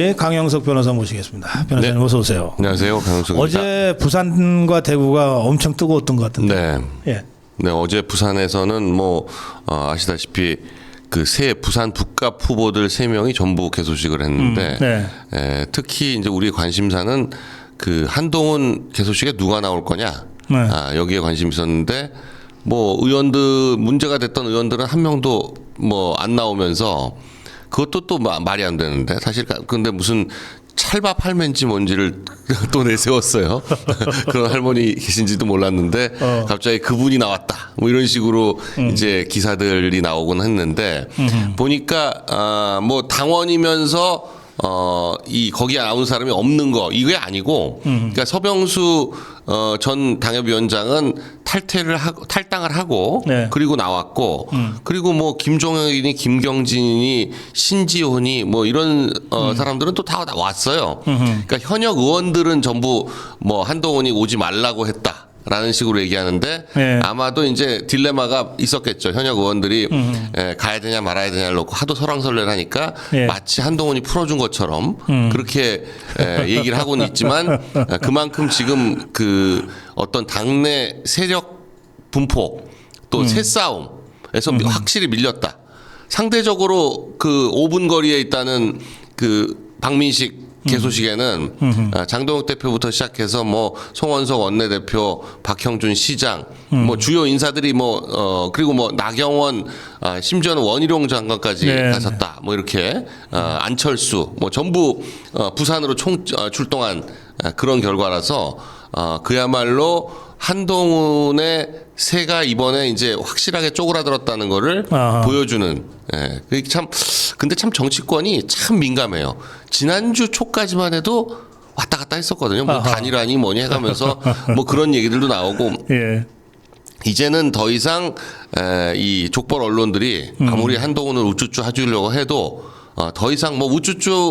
네, 강영석 변호사 모시겠습니다. 변호사님 네. 어서 오세요. 안녕하세요, 강영석입니다. 어제 부산과 대구가 엄청 뜨거웠던 것 같은데. 네, 예. 네 어제 부산에서는 뭐 아시다시피 그 새 부산 북갑 후보들 3명이 전부 개소식을 했는데 네. 특히 이제 우리 관심사는 그 한동훈 개소식에 누가 나올 거냐 네. 여기에 관심이 있었는데 뭐 의원들 문제가 됐던 의원들은 한 명도 뭐 안 나오면서 그것도 또 말이 안 되는데 사실 근데 무슨 찰밥 할매인지 뭔지를 또 내세웠어요. 그런 할머니 계신지도 몰랐는데 갑자기 그분이 나왔다. 뭐 이런 식으로 이제 기사들이 나오곤 했는데 보니까 뭐 당원이면서 이 거기에 나온 사람이 없는 거 이게 아니고 그러니까 서병수 전 당협위원장은 탈당을 하고 네. 그리고 나왔고 그리고 뭐 김종혁이니 김경진이니 신지훈이 뭐 이런 사람들은 또 다 왔어요. 그러니까 현역 의원들은 전부 뭐 한동훈이 오지 말라고 했다. 라는 식으로 얘기하는데 네. 아마도 이제 딜레마가 있었겠죠. 현역 의원들이 가야 되냐 말아야 되냐를 놓고 하도 설왕설래하니까 네. 마치 한동훈이 풀어준 것처럼 그렇게 얘기를 하고는 있지만 그만큼 지금 그 어떤 당내 세력 분포 또 새싸움에서 확실히 밀렸다. 상대적으로 그 5분 거리에 있다는 그 박민식 개소식에는 장동혁 대표부터 시작해서 뭐 송원석 원내대표, 박형준 시장, 뭐 주요 인사들이 뭐 그리고 뭐 나경원, 심지어는 원희룡 장관까지 네. 갔었다. 뭐 이렇게 안철수, 뭐 전부 부산으로 출동한 그런 결과라서 그야말로 한동훈의 새가 이번에 이제 확실하게 쪼그라들었다는 거를 보여주는. 그게 참 근데 참 정치권이 참 민감해요. 지난주 초까지만 해도 왔다 갔다 했었거든요. 뭐 단일화니 뭐니 해가면서 뭐 그런 얘기들도 나오고. 예. 이제는 더 이상 이 족벌 언론들이 아무리 한동훈을 우쭈쭈 해주려고 해도 더 이상 뭐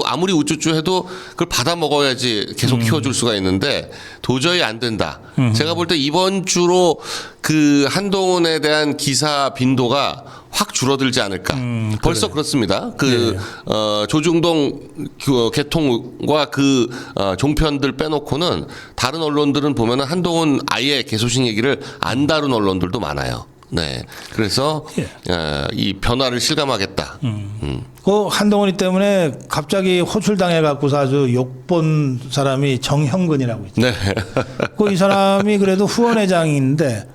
아무리 우쭈쭈 해도 그걸 받아 먹어야지 계속 키워줄 수가 있는데 도저히 안 된다. 제가 볼 때 이번 주로 그 한동훈에 대한 기사 빈도가 확 줄어들지 않을까. 벌써 그렇습니다. 그 조중동 개통과 그 종편들 빼놓고는 다른 언론들은 보면은 한동훈 아예 개소식 얘기를 안 다룬 언론들도 많아요. 네. 그래서 이 변화를 실감하겠다. 그 한동훈이 때문에 갑자기 호출당해 갖고서 아주 욕본 사람이 정형근이라고 있죠. 네. 그 이 사람이 그래도 후원회장인데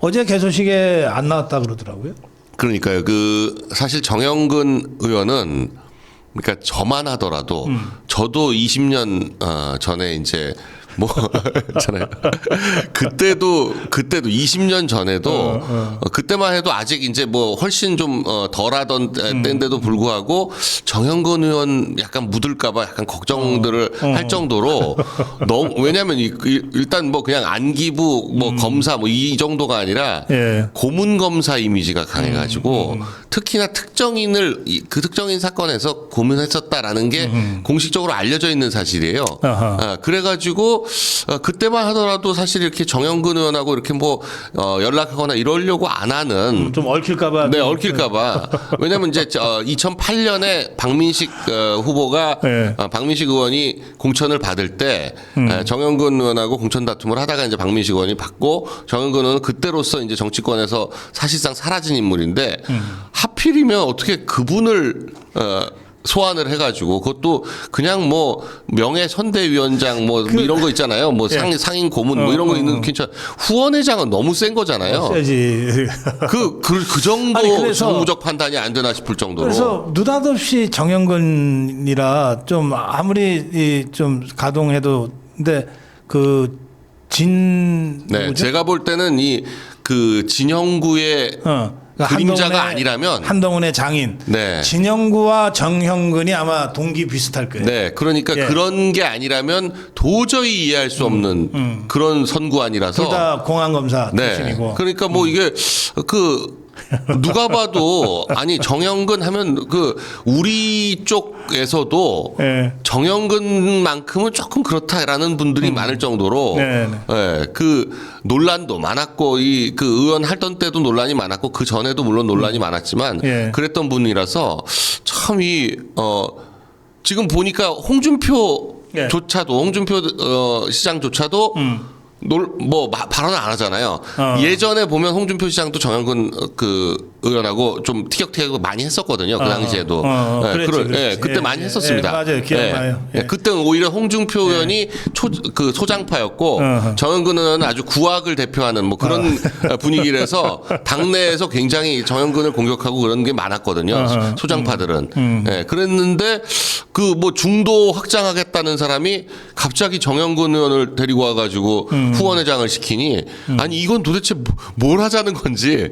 어제 개소식에 안 나왔다 그러더라고요. 그러니까요. 그 사실 정영근 의원은 그러니까 저만 하더라도 저도 20년 전에 이제 뭐 있잖아요. 그때도 20년 전에도 그때만 해도 아직 이제 뭐 훨씬 좀 덜하던 때인데도 불구하고 정영근 의원 약간 묻을까봐 약간 걱정들을 할 정도로 너무 왜냐하면 일단 뭐 그냥 안기부 뭐 검사 뭐 이 정도가 아니라 고문 검사 이미지가 강해가지고 특히나 특정인을 그 특정인 사건에서 고문했었다라는 게 공식적으로 알려져 있는 사실이에요. 그래가지고 그때만 하더라도 사실 이렇게 정영근 의원하고 이렇게 뭐 연락하거나 이러려고 안 하는 좀 얽힐까봐. 네, 얽힐까봐. 왜냐면 이제 2008년에 박민식 후보가 박민식 의원이 공천을 받을 때 정영근 의원하고 공천 다툼을 하다가 이제 박민식 의원이 받고 정영근 의원은 그때로서 이제 정치권에서 사실상 사라진 인물인데 하필이면 어떻게 그분을 소환을 해가지고 그것도 그냥 뭐 명예 선대위원장 뭐 이런 거 있잖아요. 뭐 상임 고문 뭐 이런 거 있는 괜찮. 후원회장은 너무 센 거잖아요. 세지. 그 정도 아니, 그래서 정무적 판단이 안 되나 싶을 정도로. 그래서 느닷없이 정형근이라 좀 아무리 좀 가동해도 근데 네, 뭐죠? 제가 볼 때는 이 그 진영구의 그림자가 아니라면 한동훈의 장인 진영구와 정형근이 아마 동기 비슷할 거예요. 네, 그러니까 그런 게 아니라면 도저히 이해할 수 없는 그런 선구안이라서 둘 다 공안검사 출신이고. 그러니까 뭐 이게 누가 봐도 아니 정영근 하면 그 우리 쪽에서도 정영근만큼은 조금 그렇다라는 분들이 많을 정도로 그 논란도 많았고 그 의원 하던 때도 논란이 많았고 그 전에도 물론 논란이 많았지만 그랬던 분이라서 참 지금 보니까 홍준표조차도 홍준표 시장조차도 발언을 안 하잖아요. 예전에 보면 홍준표 시장도 정영근 의원하고 좀 티격태격 많이 했었거든요. 그 당시에도. 그랬지. 그때 많이 했었습니다. 맞아요. 기억나요. 그때는 오히려 홍준표 의원이 소장파였고 정영근 의원은 아주 구악을 대표하는 뭐 그런 분위기라서 당내에서 굉장히 정영근을 공격하고 그런 게 많았거든요. 소장파들은. 그랬는데 그 뭐 중도 확장하겠다는 사람이 갑자기 정영근 의원을 데리고 와가지고 후원회장을 시키니 아니 이건 도대체 뭘 하자는 건지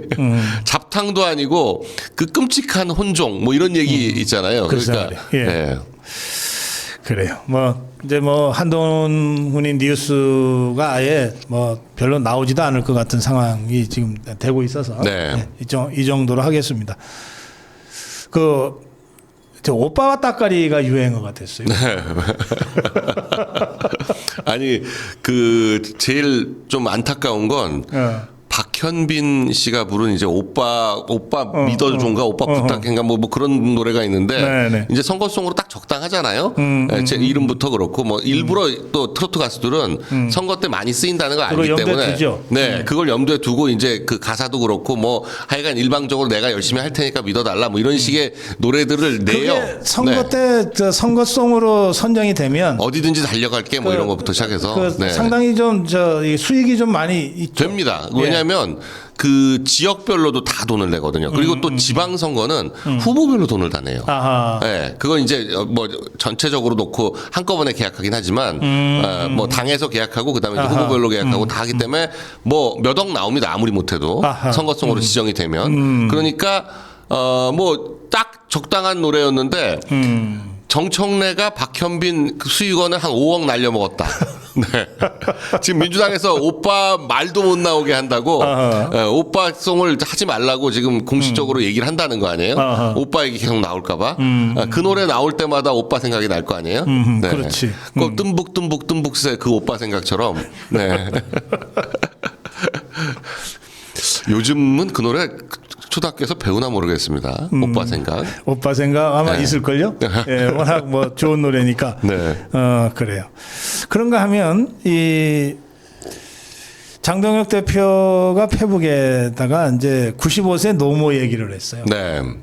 잡탕도 아니고 그 끔찍한 혼종 뭐 이런 얘기 있잖아요. 그러니까 그래요. 이제 한동훈 군인 뉴스가 아예 별로 나오지도 않을 것 같은 상황이 지금 되고 있어서 이 정도로 하겠습니다. 저 오빠와 따까리가 유행어가 됐어요. 아니 제일 좀 안타까운 건 박현빈 씨가 부른 이제 오빠 믿어줘인가 오빠 부탁해인가 뭐 그런 노래가 있는데 이제 선거송으로 딱 적당하잖아요. 제 이름부터 그렇고 뭐 일부러 또 트로트 가수들은 선거 때 많이 쓰인다는 걸 알기 때문에 그걸 염두에 두고 이제 그 가사도 그렇고 뭐 하여간 일방적으로 내가 열심히 할 테니까 믿어달라 뭐 이런 식의 노래들을 내요. 선거 때 선거송으로 선정이 되면 어디든지 달려갈게 뭐 이런 것부터 시작해서 상당히 좀 수익이 좀 많이 있죠. 됩니다. 왜냐하면 그 지역별로도 다 돈을 내거든요. 그리고 또 지방선거는 후보별로 돈을 다 내요. 그건 이제 뭐 전체적으로 놓고 한꺼번에 계약하긴 하지만 뭐 당에서 계약하고 그다음에 이제 후보별로 계약하고 다 하기 때문에 뭐 몇 억 나옵니다. 아무리 못해도 선거송으로 지정이 되면. 그러니까 뭐 딱 적당한 노래였는데 정청래가 박현빈 수익원을 한 5억 날려먹었다. 지금 민주당에서 오빠 말도 못 나오게 한다고 오빠송을 하지 말라고 지금 공식적으로 얘기를 한다는 거 아니에요? 오빠 얘기 계속 나올까봐. 그 노래 나올 때마다 오빠 생각이 날 거 아니에요? 그렇지. 꼭 뜸북 그 오빠 생각처럼. 요즘은 그 노래 초등학교에서 배우나 모르겠습니다. 오빠 생각. 오빠 생각 아마 있을걸요? 워낙 좋은 노래니까. 그래요. 그런가 하면 이 장동혁 대표가 페북에다가 이제 95세 노모 얘기를 했어요.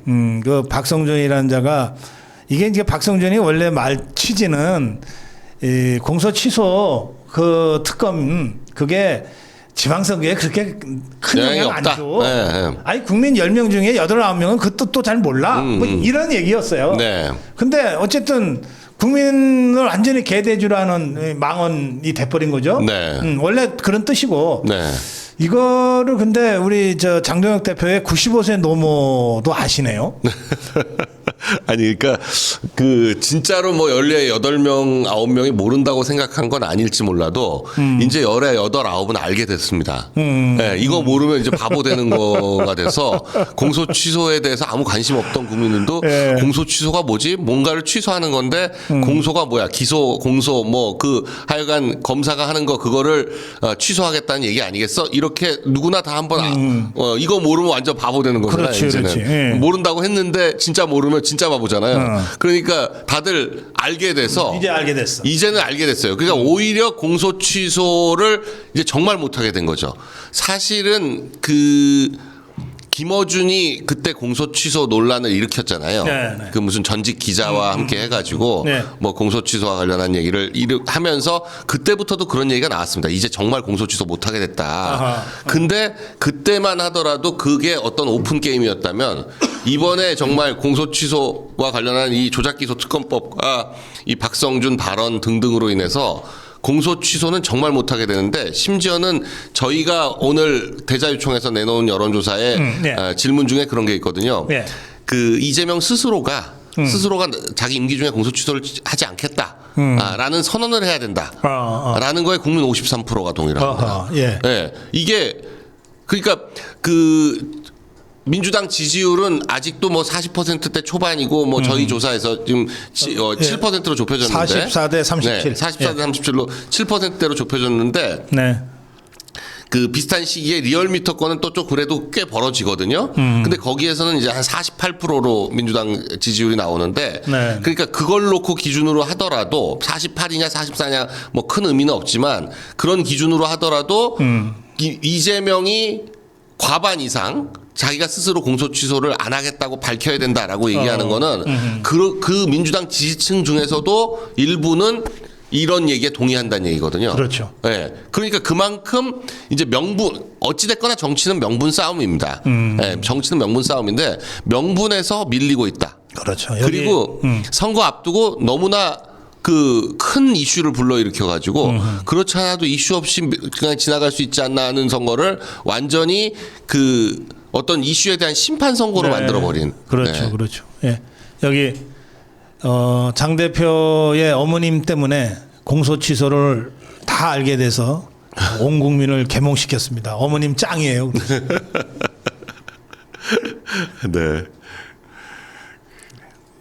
그 박성준이라는 자가 이게 이제 박성준이 원래 말 취지는 이 공소 취소 그 특검 그게 지방선거에 그렇게 큰 영향 안 줘. 아니 국민 10명 중에 8, 9명은 그 뜻도 잘 몰라. 뭐 이런 얘기였어요. 근데 어쨌든 국민을 완전히 개대주라는 망언이 돼버린 거죠. 원래 그런 뜻이고. 이거를 근데 우리 장동혁 대표의 95세 노모도 아시네요. 아니 그러니까 진짜로 뭐 18명 9명이 모른다고 생각한 건 아닐지 몰라도 이제 18, 9은 알게 됐습니다. 이거 모르면 이제 바보 되는 거가 돼서 공소 취소에 대해서 아무 관심 없던 국민들도 공소 취소가 뭐지? 뭔가를 취소하는 건데 공소가 뭐야? 기소, 공소 뭐 하여간 검사가 하는 거 그거를 취소하겠다는 얘기 아니겠어? 이렇게 누구나 다 한번 이거 모르면 완전 바보 되는 거잖아요. 이제는. 모른다고 했는데 진짜 모르면 진짜 바보잖아요. 그러니까 다들 알게 돼서 이제 알게 됐어. 이제는 알게 됐어요. 그러니까 오히려 공소 취소를 이제 정말 못하게 된 거죠. 사실은 김어준이 그때 공소 취소 논란을 일으켰잖아요. 그 무슨 전직 기자와 함께 해가지고 뭐 공소 취소와 관련한 얘기를 하면서 그때부터도 그런 얘기가 나왔습니다. 이제 정말 공소 취소 못하게 됐다. 근데 그때만 하더라도 그게 어떤 오픈 게임이었다면 이번에 정말 공소 취소와 관련한 이 조작기소 특검법과 이 박성준 발언 등등으로 인해서 공소 취소는 정말 못하게 되는데 심지어는 저희가 오늘 대자유총에서 내놓은 여론조사에 질문 중에 그런 게 있거든요. 이재명 스스로가 자기 임기 중에 공소 취소를 하지 않겠다. 라는 선언을 해야 된다. 라는 거에 국민 53%가 동의를 합니다. 이게 그러니까 민주당 지지율은 아직도 뭐 40%대 초반이고 뭐 저희 조사에서 지금 7%로 좁혀졌는데 44대 37. 44대 37로 7%대로 좁혀졌는데 그 비슷한 시기에 리얼미터 거는 또 좀 그래도 꽤 벌어지거든요. 근데 거기에서는 이제 한 48%로 민주당 지지율이 나오는데 네. 그러니까 그걸 놓고 기준으로 하더라도 48이냐 44냐 뭐 큰 의미는 없지만 그런 기준으로 하더라도 이재명이 과반 이상 자기가 스스로 공소 취소를 안 하겠다고 밝혀야 된다라고 얘기하는 거는 그 민주당 지지층 중에서도 일부는 이런 얘기에 동의한다는 얘기거든요. 그렇죠. 예. 그러니까 그만큼 이제 어찌됐거나 정치는 명분 싸움입니다. 예, 정치는 명분 싸움인데 명분에서 밀리고 있다. 그렇죠. 그리고 선거 앞두고 너무나 그 큰 이슈를 불러일으켜 가지고 그렇지 않아도 이슈 없이 그냥 지나갈 수 있지 않나 하는 선거를 완전히 그 어떤 이슈에 대한 심판 선거로 만들어 버린. 그렇죠. 네. 그렇죠. 예. 여기 장 대표의 어머님 때문에 공소 취소를 다 알게 돼서 온 국민을 개몽시켰습니다. 어머님 짱이에요. 네.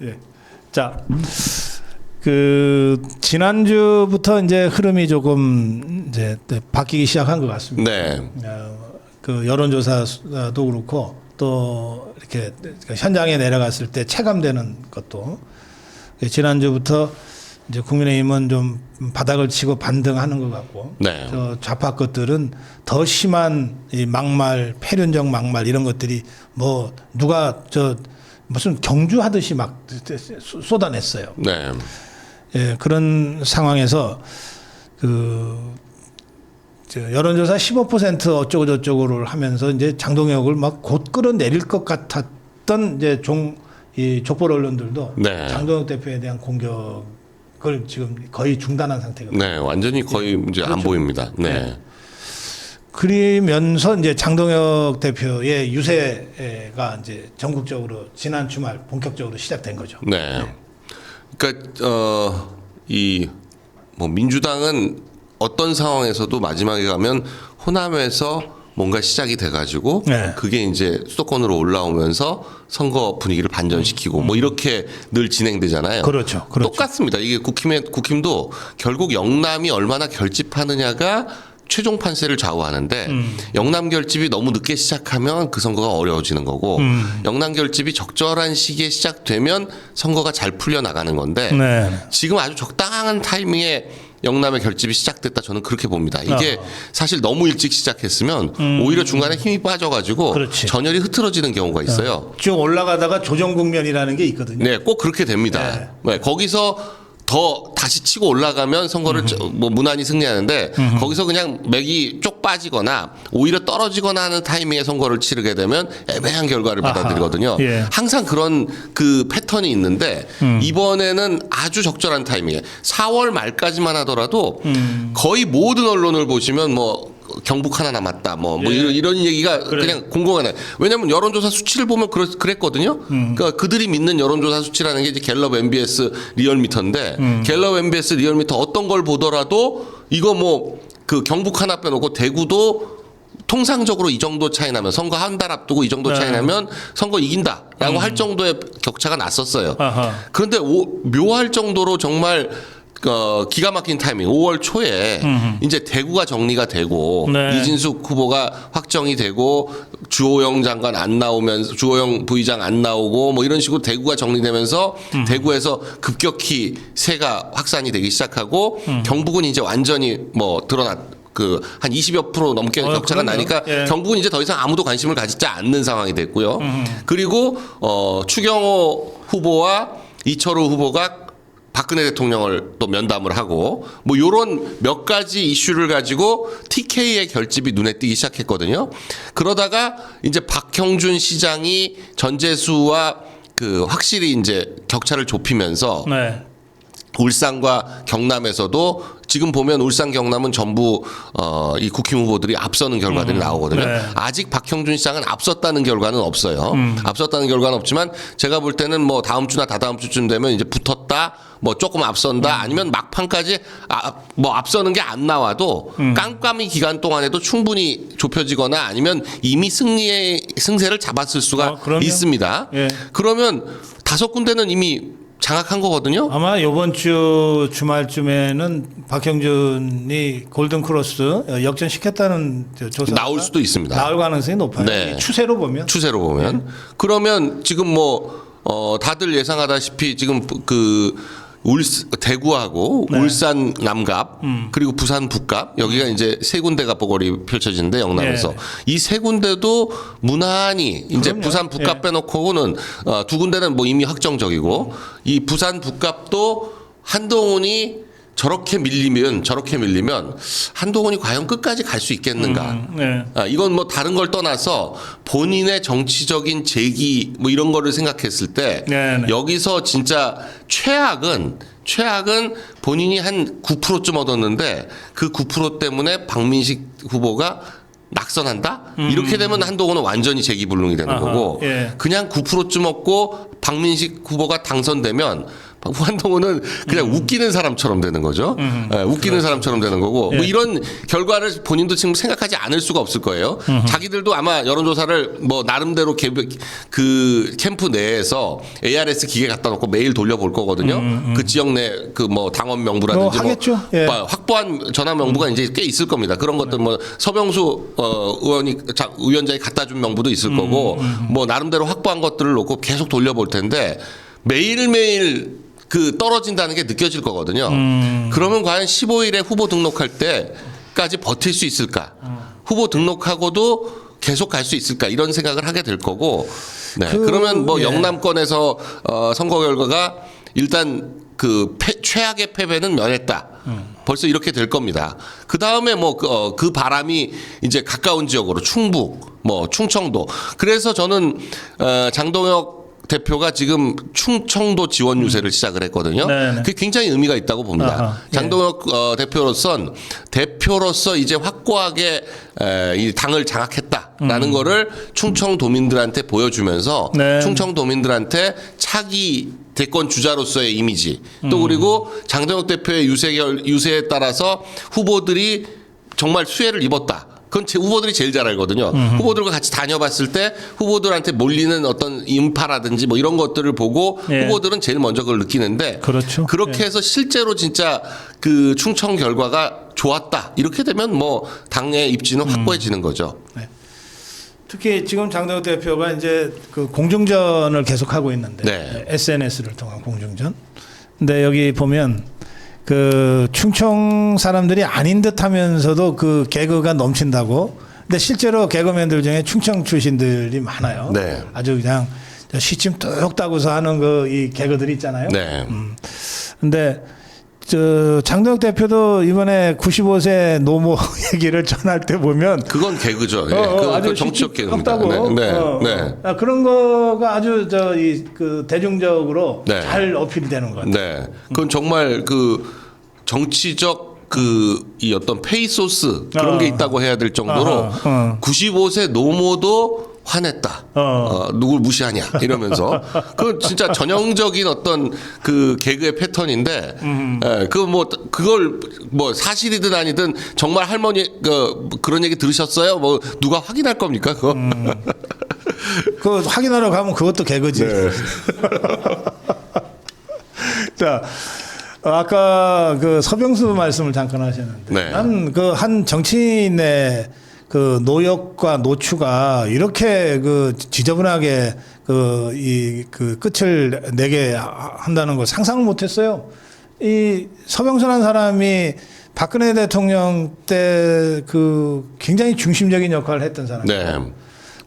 예. 자, 그 지난주부터 이제 흐름이 조금 이제 바뀌기 시작한 것 같습니다. 네. 그 여론조사도 그렇고 또 이렇게 현장에 내려갔을 때 체감되는 것도 지난주부터 이제 국민의힘은 좀 바닥을 치고 반등하는 것 같고 네. 저 좌파 것들은 더 심한 이 막말, 폐륜적 막말 이런 것들이 뭐 누가 저 무슨 경주하듯이 막 쏟아냈어요. 네. 예, 그런 상황에서 여론조사 15% 어쩌고 저쩌고를 하면서 이제 장동혁을 막 곧 끌어내릴 것 같았던 이제 이 족보 언론들도 네. 장동혁 대표에 대한 공격을 지금 거의 중단한 상태거든요. 네, 완전히 거의 이제 안 그렇죠. 보입니다. 네. 네. 그러면서 이제 장동혁 대표의 유세가 이제 전국적으로 지난 주말 본격적으로 시작된 거죠. 네. 그러니까 뭐 민주당은 어떤 상황에서도 마지막에 가면 호남에서 뭔가 시작이 돼가지고 네. 그게 이제 수도권으로 올라오면서 선거 분위기를 반전시키고 뭐 이렇게 늘 진행되잖아요. 그렇죠. 그렇죠. 똑같습니다. 이게 국힘도 결국 영남이 얼마나 결집하느냐가 최종 판세를 좌우하는데 영남 결집이 너무 늦게 시작하면 그 선거가 어려워지는 거고 영남 결집이 적절한 시기에 시작되면 선거가 잘 풀려 나가는 건데 네. 지금 아주 적당한 타이밍에 영남의 결집이 시작됐다 저는 그렇게 봅니다. 이게 사실 너무 일찍 시작했으면 오히려 중간에 힘이 빠져가지고 그렇지. 전열이 흐트러지는 경우가 있어요. 쭉 올라가다가 조정 국면이라는 게 있거든요. 네, 꼭 그렇게 됩니다. 네, 거기서 더 다시 치고 올라가면 선거를 뭐 무난히 승리하는데 거기서 그냥 맥이 쪽 빠지거나 오히려 떨어지거나 하는 타이밍에 선거를 치르게 되면 애매한 결과를 받아들이거든요. 예. 항상 그런 그 패턴이 있는데 이번에는 아주 적절한 타이밍에 4월 말까지만 하더라도 거의 모든 언론을 보시면 뭐 경북 하나 남았다. 뭐 예. 이런 얘기가 그냥 공공하네. 왜냐하면 여론조사 수치를 보면 그랬거든요. 그러니까 그들이 믿는 여론조사 수치라는 게 이제 갤럽 MBS 리얼미터인데 갤럽 MBS 리얼미터 어떤 걸 보더라도 이거 뭐 그 경북 하나 빼놓고 대구도 통상적으로 이 정도 차이 나면 선거 한 달 앞두고 이 정도 차이 나면 선거 이긴다라고 할 정도의 격차가 났었어요. 아하. 그런데 묘할 정도로 정말 기가 막힌 타이밍 5월 초에 이제 대구가 정리가 되고 네. 이진숙 후보가 확정이 되고 주호영 장관 안 나오면서 주호영 부의장 안 나오고 뭐 이런 식으로 대구가 정리되면서 대구에서 급격히 세가 확산이 되기 시작하고 경북은 이제 완전히 뭐 드러났 한 20여 % 넘게 격차가 그럼요. 나니까 예. 경북은 이제 더 이상 아무도 관심을 가지지 않는 상황이 됐고요. 그리고 추경호 후보와 이철우 후보가 박근혜 대통령을 또 면담을 하고 뭐 요런 몇 가지 이슈를 가지고 TK의 결집이 눈에 띄기 시작했거든요. 그러다가 이제 박형준 시장이 전재수와 확실히 이제 격차를 좁히면서 네. 울산과 경남에서도 지금 보면 울산 경남은 전부 이 국힘 후보들이 앞서는 결과들이 나오거든요. 네. 아직 박형준 시장은 앞섰다는 결과는 없어요. 앞섰다는 결과는 없지만 제가 볼 때는 뭐 다음 주나 다다음 주쯤 되면 이제 붙었다, 뭐 조금 앞선다, 아니면 막판까지 뭐 앞서는 게 안 나와도 깜깜이 기간 동안에도 충분히 좁혀지거나 아니면 이미 승세를 잡았을 수가 그럼요. 있습니다. 예. 그러면 5군데는 이미 장악한 거거든요. 아마 이번 주 주말쯤에는 박형준이 골든 크로스 역전시켰다는 조사 나올 수도 있습니다. 나올 가능성이 높아요. 네. 추세로 보면. 그러면 지금 다들 예상하다시피 지금 대구하고 네. 울산 남갑 그리고 부산 북갑 여기가 이제 세 군데가 보궐이 펼쳐지는데 영남에서 네. 이 세 군데도 무난히 이제 그럼요. 부산 북갑 빼놓고는 두 군데는 뭐 이미 확정적이고 이 부산 북갑도 한동훈이 저렇게 밀리면 한동훈이 과연 끝까지 갈 수 있겠는가? 네. 이건 뭐 다른 걸 떠나서 본인의 정치적인 재기 뭐 이런 거를 생각했을 때 네, 네. 여기서 진짜 최악은 본인이 한 9%쯤 얻었는데 그 9% 때문에 박민식 후보가 낙선한다? 이렇게 되면 한동훈은 완전히 재기불능이 되는 아하, 거고 예. 그냥 9%쯤 얻고 박민식 후보가 당선되면 한동훈은 그냥 웃기는 사람처럼 되는 거죠. 웃기는 사람처럼 되는 거고 뭐 이런 결과를 본인도 지금 생각하지 않을 수가 없을 거예요. 자기들도 아마 여론조사를 뭐 나름대로 그 캠프 내에서 ARS 기계 갖다 놓고 매일 돌려볼 거거든요. 그 지역 내 그 뭐 당원 명부라든지 하겠죠. 예. 확보한 전화 명부가 이제 꽤 있을 겁니다. 그런 것들 뭐 서병수 위원장이 갖다 준 명부도 있을 거고 뭐 나름대로 확보한 것들을 놓고 계속 돌려볼 텐데 매일매일 떨어진다는 게 느껴질 거거든요. 그러면 과연 15일에 후보 등록할 때까지 버틸 수 있을까? 후보 등록하고도 계속 갈 수 있을까? 이런 생각을 하게 될 거고. 네. 그러면 뭐 예. 영남권에서 선거 결과가 일단 최악의 패배는 면했다. 벌써 이렇게 될 겁니다. 그 다음에 그 바람이 이제 가까운 지역으로 충북, 충청도. 그래서 저는 장동혁 대표가 지금 충청도 지원 유세를 시작을 했거든요. 네네. 그게 굉장히 의미가 있다고 봅니다. 아하, 예. 장동혁 대표로서 이제 확고하게 이 당을 장악했다라는 거를 충청도민들한테 보여주면서 네. 충청도민들한테 차기 대권 주자로서의 이미지 또 그리고 장동혁 대표의 유세에 따라서 후보들이 정말 수혜를 입었다. 그건 후보들이 제일 잘 알거든요. 후보들과 같이 다녀봤을 때 후보들한테 몰리는 어떤 인파라든지 뭐 이런 것들을 보고 예. 후보들은 제일 먼저 그걸 느끼는데 그렇죠. 그렇게 해서 실제로 진짜 그 충청 결과가 좋았다. 이렇게 되면 뭐 당의 입지는 확고해지는 거죠. 네. 특히 지금 장동혁 대표가 이제 그 공중전을 계속하고 있는데 네. SNS를 통한 공중전. 근데 여기 보면 그 충청 사람들이 아닌 듯하면서도 그 개그가 넘친다고. 근데 실제로 개그맨들 중에 충청 출신들이 많아요. 네. 아주 그냥 시침 뚝 따고서 하는 이 개그들이 있잖아요. 네. 근데 장동혁 대표도 이번에 95세 노모 얘기를 전할 때 보면 그건 개그죠. 예. 아주 그 정치적 개그입니다. 다 네. 그런 거가 아주 대중적으로 네. 잘 어필이 되는 것 같아요. 네. 그건 정말 정치적 이 어떤 페이소스 그런 게 있다고 해야 될 정도로 95세 노모도 화냈다. 누굴 무시하냐 이러면서 그 진짜 전형적인 어떤 그 개그의 패턴인데 그걸 사실이든 아니든 정말 할머니 그런 얘기 들으셨어요? 뭐 누가 확인할 겁니까 그거? 그 확인하러 가면 그것도 개그지. 네. 자. 아까 그 서병수 말씀을 잠깐 하셨는데 네. 난 그 한 정치인의 그 노역과 노추가 이렇게 지저분하게 끝을 내게 한다는 거 상상을 못했어요. 이 서병수라는 사람이 박근혜 대통령 때 굉장히 중심적인 역할을 했던 사람이에요. 네.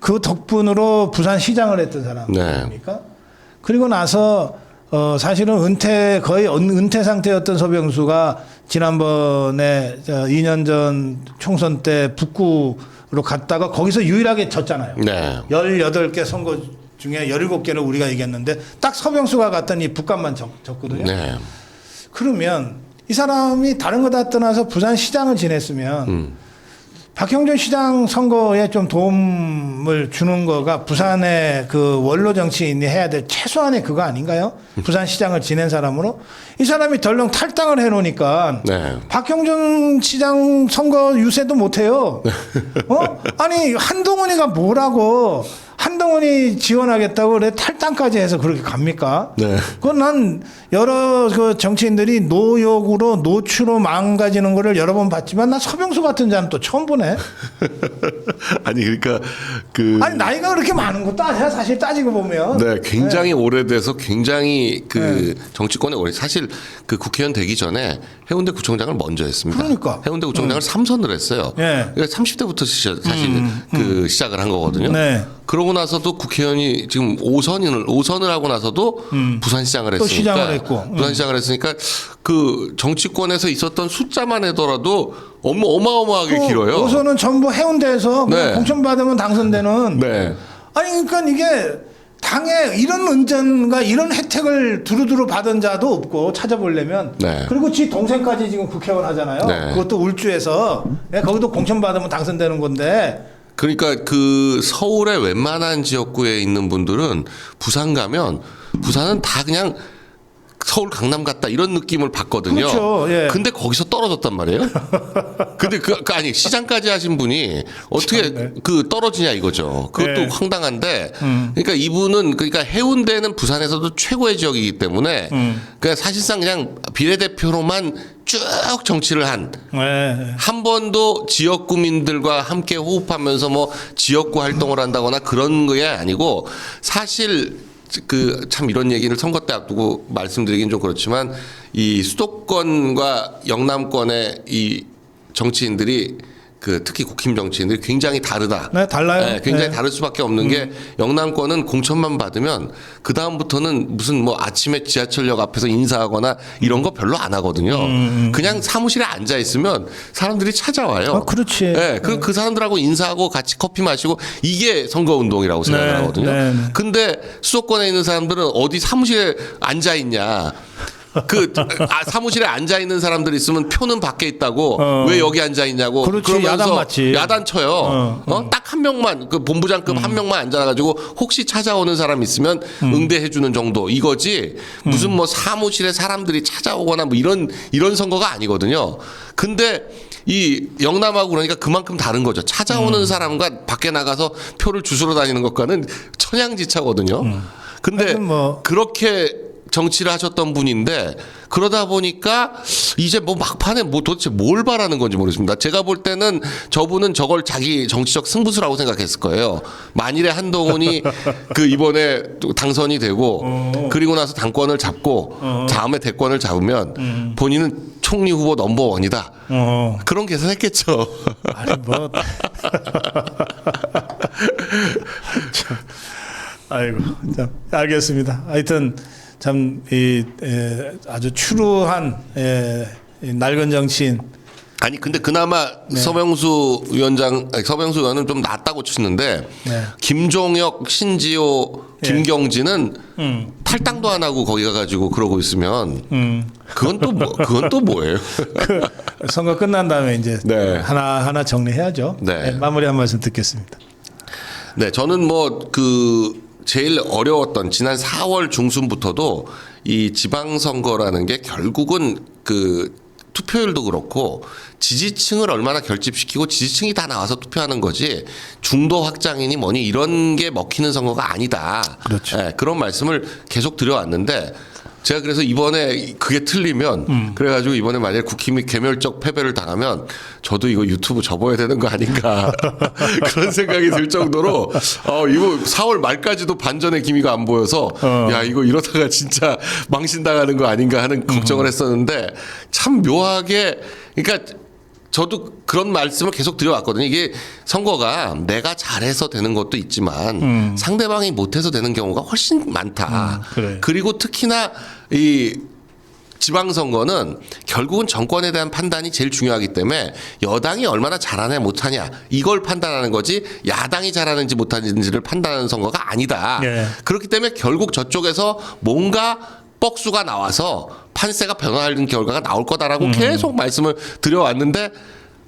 그 덕분으로 부산시장을 했던 사람입니까? 네. 그리고 나서 사실은 거의 은퇴 상태였던 서병수가 지난번에 2년 전 총선 때 북구로 갔다가 거기서 유일하게 졌잖아요. 네. 18개 선거 중에 17개는 우리가 이겼는데 딱 서병수가 갔더니 북감만 졌거든요. 네. 그러면 이 사람이 다른 거 다 떠나서 부산시장을 지냈으면 박형준 시장 선거에 좀 도움을 주는 거가 부산의 원로 정치인이 해야 될 최소한의 그거 아닌가요? 부산시장을 지낸 사람으로 이 사람이 덜렁 탈당을 해놓으니까 네. 박형준 시장 선거 유세도 못해요. 아니 한동훈이가 뭐라고? 한동훈이 지원하겠다고 그래 탈당까지 해서 그렇게 갑니까? 네. 그건 난 여러 그 정치인들이 노욕으로 노추로 망가지는 거를 여러 번 봤지만 난 서병수 같은 자는 또 처음 보네. 아니 그러니까 아니 나이가 그렇게 많은 것도 아니야 사실 따지고 보면. 네, 굉장히 오래돼서 굉장히 정치권에 오래 사실 그 국회의원 되기 전에 해운대 구청장을 먼저 했습니다. 그러니까. 해운대 구청장을 3선을 했어요. 네. 그러니까 30대부터 사실 시작을 한 거거든요. 네. 그러고 나서도 국회의원이 지금 5선을 하고 나서도 부산시장을 또 했으니까 시장을 했고. 부산시장을 했으니까 그 정치권에서 있었던 숫자만 해더라도 어마어마하게 길어요. 우선은 전부 해운대에서 네. 공천 받으면 당선되는. 네. 아니 그러니까 이게 당에 이런 은전과 이런 혜택을 두루두루 받은 자도 없고 찾아보려면. 네. 그리고 지 동생까지 지금 국회의원 하잖아요. 네. 그것도 울주에서 거기도 공천 받으면 당선되는 건데. 그러니까 그 서울의 웬만한 지역구에 있는 분들은 부산 가면 부산은 다 그냥 서울 강남 같다 이런 느낌을 받거든요. 그렇죠. 예. 근데 거기서 떨어졌단 말이에요. 근데 아니 시장까지 하신 분이 어떻게 네. 그 떨어지냐 이거죠. 그것도 네. 황당한데 그러니까 이분은 그러니까 해운대는 부산에서도 최고의 지역이기 때문에 그러니까 사실상 그냥 비례대표로만 쭉 정치를 한 네. 한 번도 지역구민들과 함께 호흡하면서 뭐 지역구 활동을 한다거나 그런 게 아니고 사실 그 참 이런 얘기를 선거 때 앞두고 말씀드리긴 좀 그렇지만 이 수도권과 영남권의 이 정치인들이 그 특히 국힘 정치인들이 굉장히 다르다. 네, 달라요. 네, 굉장히 네. 다를 수밖에 없는 게 영남권은 공천만 받으면 그 다음부터는 무슨 뭐 아침에 지하철역 앞에서 인사하거나 이런 거 별로 안 하거든요. 그냥 사무실에 앉아 있으면 사람들이 찾아와요. 아, 그렇지. 네, 그 사람들하고 인사하고 같이 커피 마시고 이게 선거 운동이라고 생각을 네, 하거든요. 네, 네. 근데 수도권에 있는 사람들은 어디 사무실에 앉아 있냐. 사무실에 앉아 있는 사람들 있으면 표는 밖에 있다고 왜 여기 앉아 있냐고. 그렇지, 그러면서 야단 맞지. 야단 쳐요. 딱 한 명만 그 본부장급 한 명만 앉아가지고 혹시 찾아오는 사람 있으면 응대해주는 정도 이거지. 무슨 뭐 사무실에 사람들이 찾아오거나 뭐 이런 선거가 아니거든요. 근데 이 영남하고 그러니까 그만큼 다른 거죠. 찾아오는 사람과 밖에 나가서 표를 주스러 다니는 것과는 천양지차거든요. 근데 하여튼 뭐 그렇게 정치를 하셨던 분인데 그러다 보니까 이제 뭐 막판에 뭐 도대체 뭘 바라는 건지 모르겠습니다. 제가 볼 때는 저분은 저걸 자기 정치적 승부수라고 생각했을 거예요. 만일에 한동훈이 그 이번에 당선이 되고 그리고 나서 당권을 잡고 다음에 대권을 잡으면 본인은 총리 후보 넘버원이다. 그런 계산했겠죠. 아니 뭐. 아이고 참 알겠습니다. 하여튼 참 아주 추루한 이 낡은 정치인. 아니 근데 그나마 서병수 의원은 좀 낫다고 치는데 네. 김종혁, 신지호, 김경진은 탈당도 안 하고 거기 가가지고 그러고 있으면 그건 또 뭐예요? 그 선거 끝난 다음에 이제 네. 하나 정리해야죠. 네. 마무리 한 말씀 듣겠습니다. 네, 저는 뭐 제일 어려웠던 지난 4월 중순부터도 이 지방선거라는 게 결국은 그 투표율도 그렇고 지지층을 얼마나 결집시키고 지지층이 다 나와서 투표하는 거지 중도 확장이니 뭐니 이런 게 먹히는 선거가 아니다. 그렇죠. 네, 그런 말씀을 계속 드려왔는데 제가 그래서 이번에 그게 틀리면 그래가지고 이번에 만약에 국힘이 개멸적 패배를 당하면 저도 이거 유튜브 접어야 되는 거 아닌가 그런 생각이 들 정도로 이거 4월 말까지도 반전의 기미가 안 보여서 야 이거 이러다가 진짜 망신당하는 거 아닌가 하는 걱정을 했었는데 참 묘하게 그러니까 저도 그런 말씀을 계속 드려왔거든요. 이게 선거가 내가 잘해서 되는 것도 있지만 상대방이 못해서 되는 경우가 훨씬 많다. 그래. 그리고 특히나 이 지방선거는 결국은 정권에 대한 판단이 제일 중요하기 때문에 여당이 얼마나 잘하냐 못하냐 이걸 판단하는 거지 야당이 잘하는지 못하는지를 판단하는 선거가 아니다. 예. 그렇기 때문에 결국 저쪽에서 뭔가 뻑수가 나와서 판세가 변화하는 결과가 나올 거다라고 계속 말씀을 드려왔는데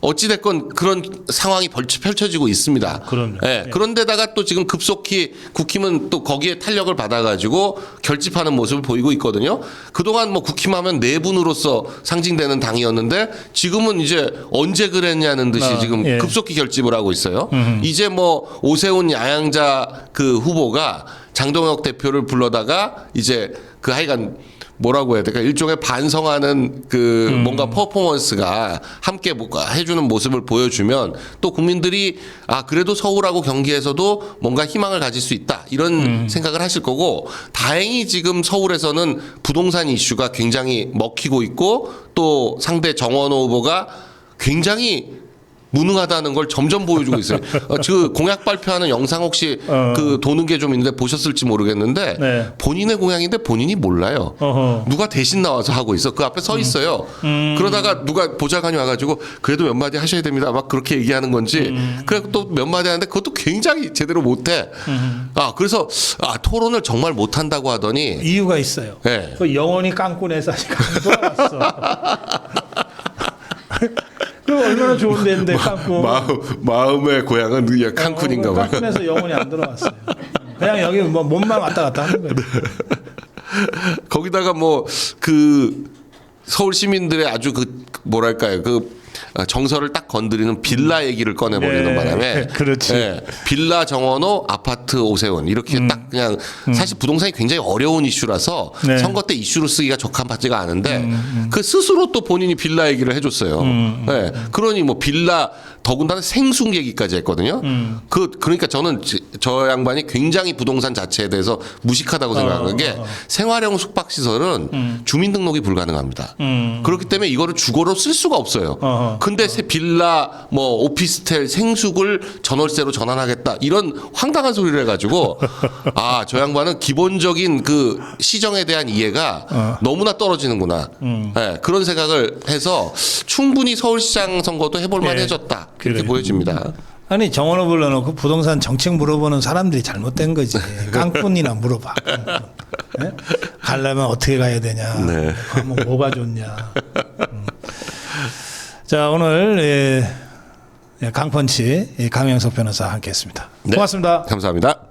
어찌됐건 그런 상황이 펼쳐지고 있습니다. 그럼요. 예. 그런데다가 또 지금 급속히 국힘은 또 거기에 탄력을 받아가지고 결집하는 모습을 보이고 있거든요. 그동안 뭐 국힘하면 내분으로서 상징되는 당이었는데 지금은 이제 언제 그랬냐는 듯이 지금 예. 급속히 결집을 하고 있어요. 이제 뭐 오세훈 야양자 그 후보가 장동혁 대표를 불러다가 이제 그 하여간 뭐라고 해야 될까 일종의 반성하는 그 뭔가 퍼포먼스가 함께 뭔가 해주는 모습을 보여주면 또 국민들이 아 그래도 서울하고 경기에서도 뭔가 희망을 가질 수 있다 이런 생각을 하실 거고 다행히 지금 서울에서는 부동산 이슈가 굉장히 먹히고 있고 또 상대 정원호 후보가 굉장히 무능하다는 걸 점점 보여주고 있어요. 그 공약 발표하는 영상 혹시 그 도는 게 좀 있는데 보셨을지 모르겠는데 네. 본인의 공약인데 본인이 몰라요. 누가 대신 나와서 하고 있어. 그 앞에 서 있어요. 그러다가 누가 보좌관이 와가지고 그래도 몇 마디 하셔야 됩니다. 막 그렇게 얘기하는 건지. 그래서 또 몇 마디 하는데 그것도 굉장히 제대로 못해. 그래서 토론을 정말 못한다고 하더니 이유가 있어요. 네. 그 영원히 깡꾼에서 아직 안 돌아왔어. 그 얼마나 좋은 데인데 깡꾼. 마음의 고향은 칸쿤인가 봐요. 깡꾼에서 영원히 안 돌아왔어요. 그냥 여기 뭐 몸만 왔다 갔다 하는 거예요. 거기다가 뭐 그 서울 시민들의 아주 그 뭐랄까요 그 정서를 딱 건드리는 빌라 얘기를 꺼내버리는 네, 바람에 그렇지. 예, 빌라 정원호 아파트 오세훈 이렇게 딱 그냥 사실 부동산이 굉장히 어려운 이슈라서 네. 선거 때 이슈로 쓰기가 적합하지가 않은데 그 스스로 또 본인이 빌라 얘기를 해줬어요. 예, 그러니 뭐 빌라 더군다나 생숙 얘기까지 했거든요. 그러니까 저는 저 양반이 굉장히 부동산 자체에 대해서 무식하다고 생각하는 게 생활형 숙박시설은 주민등록이 불가능합니다. 그렇기 때문에 이거를 주거로 쓸 수가 없어요. 근데 빌라 뭐 오피스텔 생숙을 전월세로 전환하겠다 이런 황당한 소리를 해가지고 저 양반은 기본적인 그 시정에 대한 이해가 너무나 떨어지는구나. 네, 그런 생각을 해서 충분히 서울시장 선거도 해볼 만해졌다 그렇게 그래. 보여집니다. 아니 정원호 불러놓고 부동산 정책 물어보는 사람들이 잘못된 거지. 깡꾼이나 물어봐. 깡꾼. 네? 가려면 어떻게 가야 되냐. 네. 가면 뭐가 좋냐. 자 오늘 강펀치 강영석 변호사 함께했습니다. 네. 고맙습니다. 감사합니다.